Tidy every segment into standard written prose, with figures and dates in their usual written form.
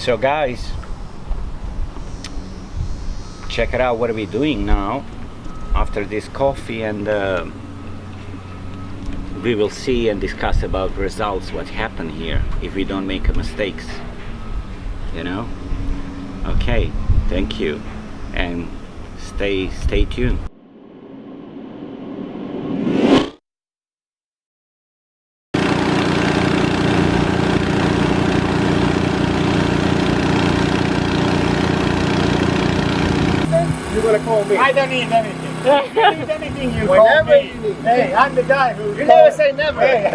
So guys, check it out. What are we doing now after this coffee, and we will see and discuss about results, what happened here, if we don't make mistakes, you know. Okay, thank you, and stay tuned. You're gonna call me. I don't need anything. If you need anything, you call Whenever me. you need. Hey, I'm the guy who. You never say never. Hey.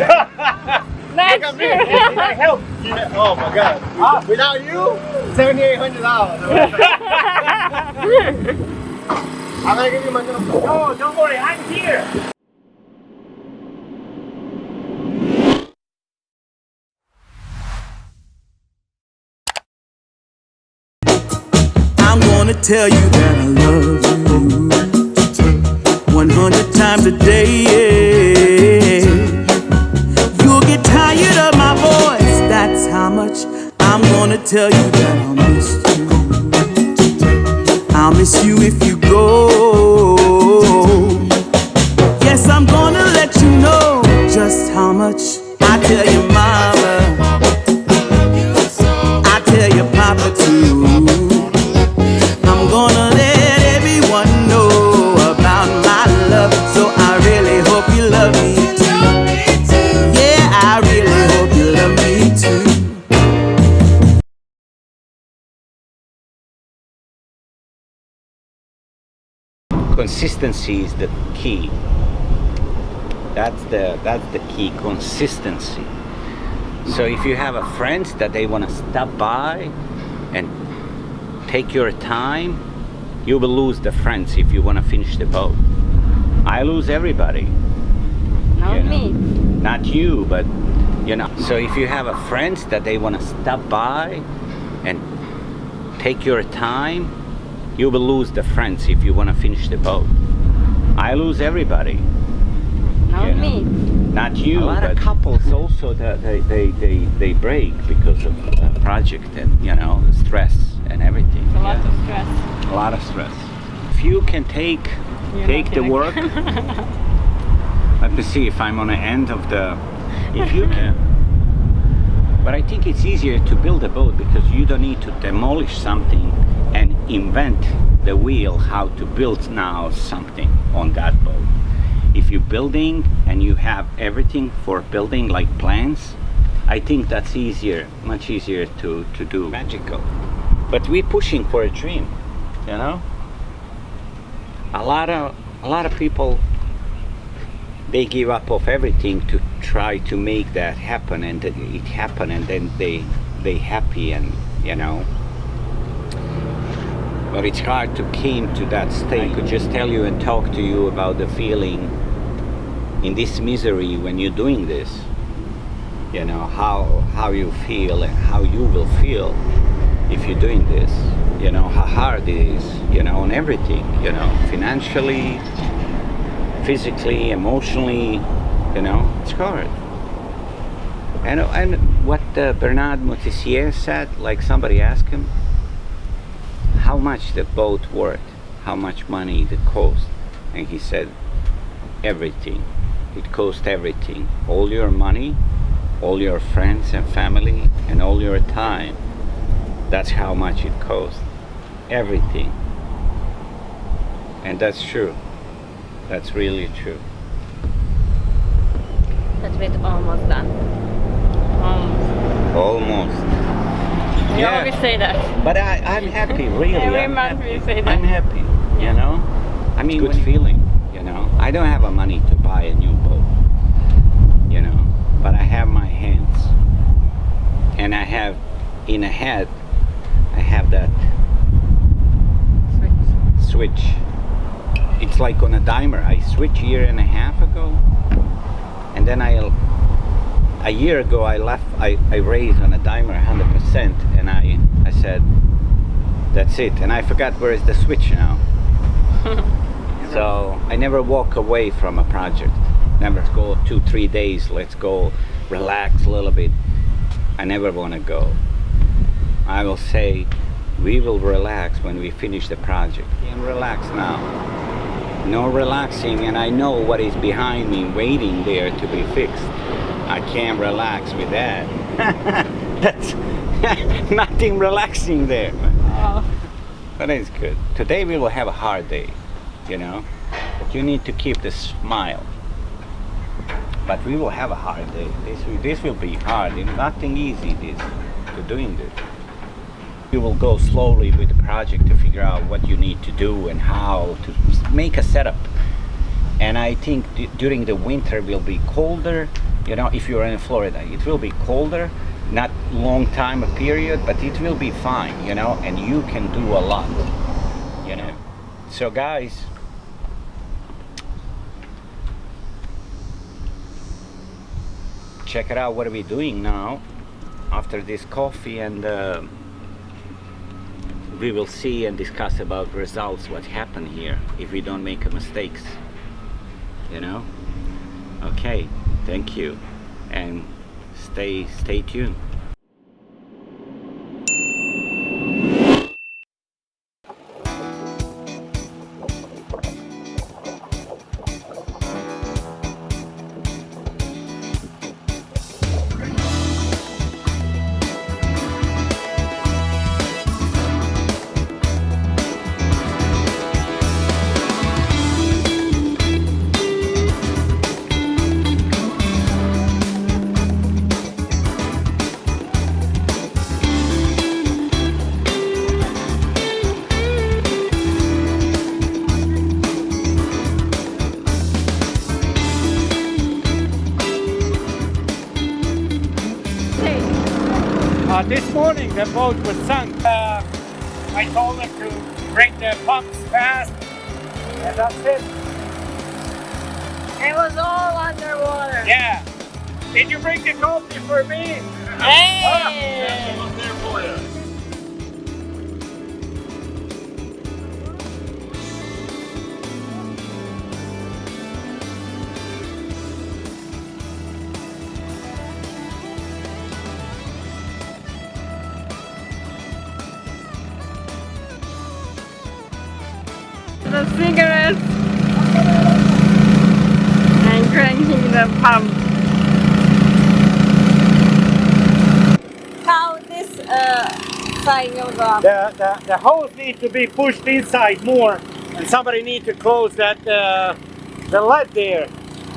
Next. Look at me. Did I help? Yeah, oh my God. Without you, $7,800. I'm gonna give you my number. No, don't worry. I'm here. I'm gonna tell you that I love you 100 times a day. You'll get tired of my voice, that's how much I'm gonna tell you that I'll miss you. I'll miss you if you go. Yes, I'm gonna let you know just how much I tell your mama, I tell your papa too. I'm gonna let everyone know about my love, so I really hope you love me too. Yeah, I really hope you love me too. Consistency is the key. That's the key, consistency. So if you have a friend that they want to stop by and take your time, you will lose the friends if you want to finish the boat. I lose everybody. Not you know? me. Not you, but you know. So if you have a friend that they want to stop by and take your time, you will lose the friends if you want to finish the boat. I lose everybody. Not you know? me. Not you. A lot of couples also they break because of project and stress and everything. A lot of stress. A lot of stress. If you can take the work. Let me see if I'm on the end of the. If you can. But I think it's easier to build a boat because you don't need to demolish something and invent the wheel how to build now something on that boat. If you're building and you have everything for building, like plans, I think that's easier, much easier to do. Magical. But we're pushing for a dream, you know. A lot of people, they give up of everything to try to make that happen, and it happen, and then they happy, and but it's hard to came to that state. I could just tell you and talk to you about the feeling in this misery when you're doing this, how you feel and how you will feel if you're doing this, how hard it is, on everything, financially, physically, emotionally, it's hard. And what Bernard Moitessier said, like somebody asked him, how much the boat worth, how much money it cost, and he said, everything. It cost everything, all your money, all your friends and family, and all your time. That's how much it cost, everything. And that's true. That's really true. But we're almost done. Almost. We always say that. But I'm happy, really. Every month we say that. I'm happy, I mean, good feeling, I don't have a money to buy a new boat, but I have my hands. And I have, in a head, I have that switch. It's like on a dimer. I switched a year and a half ago, and then a year ago I raised on a dimer 100%, and I said, that's it, and I forgot where is the switch now. So I never walk away from a project. Never go 2-3 days, let's go relax a little bit. I never want to go. I will say we will relax when we finish the project. And relax now. No relaxing, and I know what is behind me waiting there to be fixed. I can't relax with that. That's nothing relaxing there. Oh. But it's good. Today we will have a hard day, you know. But you need to keep the smile. But we will have a hard day. This will be hard. It's nothing easy to doing this. You will go slowly with the project to figure out what you need to do and how to make a setup. And I think during the winter will be colder. You know, if you're in Florida, it will be colder, not long time a period, but it will be fine, you know, and you can do a lot, you know. So guys, check it out what are we doing now after this coffee, and we will see and discuss about results, what happened here, if we don't make mistakes, you know. Okay, thank you, and stay tuned. This morning the boat was sunk. I told them to bring the pumps fast, and that's it. It was all underwater. Yeah. Did you bring the coffee for me? Hey! Oh, there for you. The cigarettes and cranking the pump. How this side goes up? The hose need to be pushed inside more, and somebody need to close that the lead there,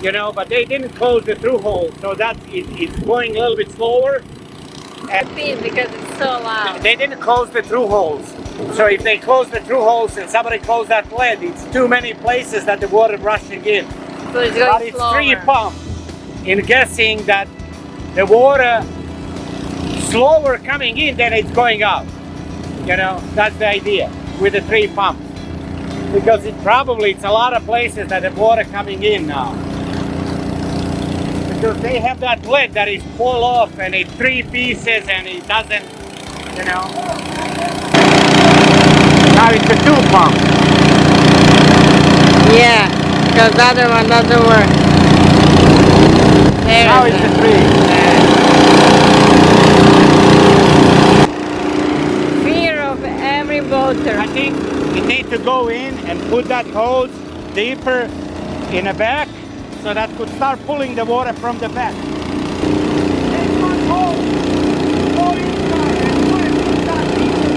you know. But they didn't close the through hole, so that it's going a little bit slower. And Because it's so loud. they didn't close the through holes. So if they close the through holes and somebody close that lead, it's too many places that the water rushing in. So it's But going it's slower. 3 pumps. In guessing that the water slower coming in than it's going out. You know, that's the idea with the 3 pumps. Because it's a lot of places that the water coming in now. Because they have that lead that is pulled off and it's 3 pieces and it doesn't, you know. Now it's a 2 pump. Yeah, because the other one doesn't work. There Now it it's is. a 3. Fear of every boater. I think you need to go in and put that hose deeper in the back so that could start pulling the water from the back. Take one hose, go inside and put that deeper.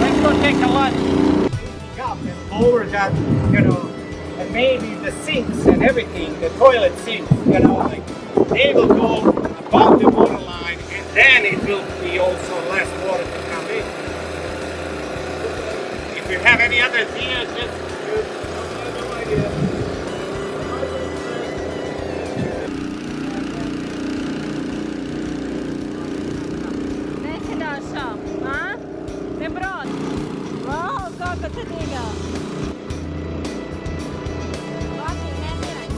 Let's go take a look. Up and lower that, you know, and maybe the sinks and everything, the toilet sinks, you know, like they will go above the water line, and then it will be also less water to come in. If you have any other ideas, just no idea. Neće došao, a? Ne brod. Wow, kako te digao. Vati, ne diraj.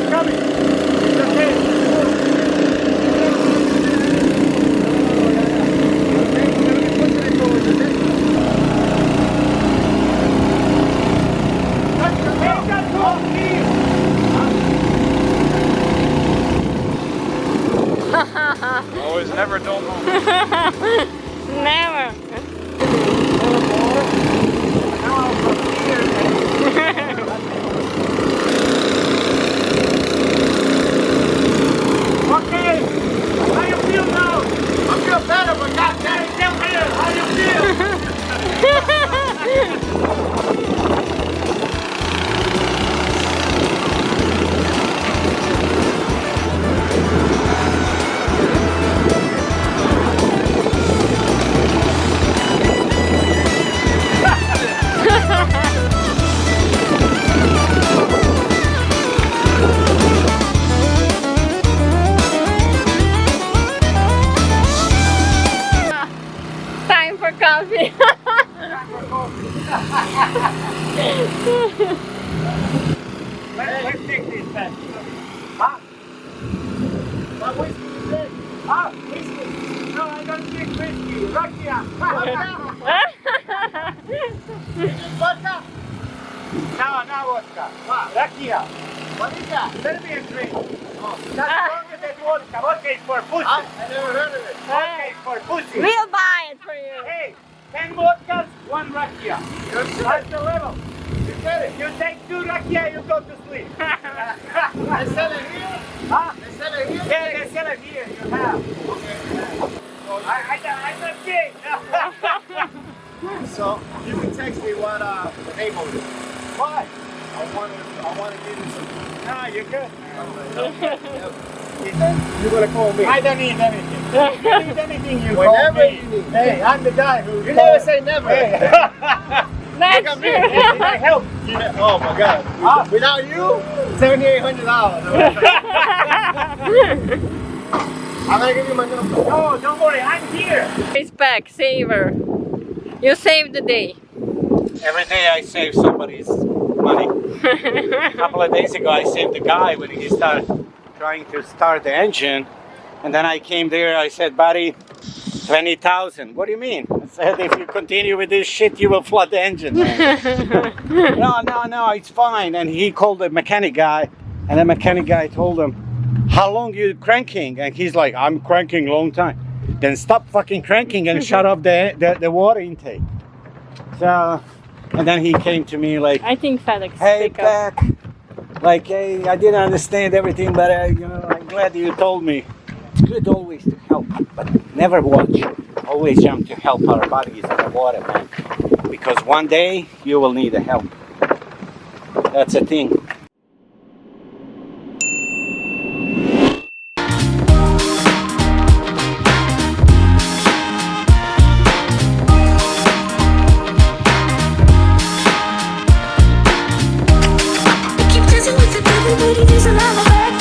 coming. It's okay. Always never don't know. Never. Okay, how you feel now? I feel better, but goddamn, Still here, how you feel? Time for coffee. Let's take this back. Huh? What whiskey you drink? Ah, whiskey. No, I don't drink whiskey. Rakia. vodka. No, not vodka. Rakia. What is that? Serbian drink. That's stronger than vodka. Vodka is for pussy. I never heard of it. Vodka is for pussy. We'll buy it for you. Hey, 10 vodkas, 1 rakia. That's the level. You get it. You take 2 rakia, you go to sleep. They sell it here? Huh? They sell it here? Yeah, they sell it here. You have. I'm not gay. So you can text me what the name of it. Why? I want to give you some. No, you're good. You're gonna call me. I don't need anything. If you need anything, you call Whenever me. you need. Hey, I'm the guy who. You never say never. Hey. That's Look at me. true. Did I help? Oh my God. Without you, $7,800. I'm gonna give you my number. No, don't worry, I'm here. Respect, saver. You saved the day. Every day I save somebody's money. A couple of days ago I saved a guy when he started trying to start the engine. And then I came there, I said, buddy, 20,000. What do you mean? I said, if you continue with this shit, you will flood the engine. No, it's fine. And he called the mechanic guy, and the mechanic guy told him, how long you cranking? And he's like, I'm cranking a long time. Then stop fucking cranking and shut off the water intake. So, and then he came to me like, I think FedEx. hey, pick up. Peck, like, hey, I didn't understand everything, but I'm glad you told me. It's good always to help, but never watch. Always jump to help our buddies in the water, man. Because one day you will need the help. That's a thing. Keep dancing with the devil, but he doesn't have a back.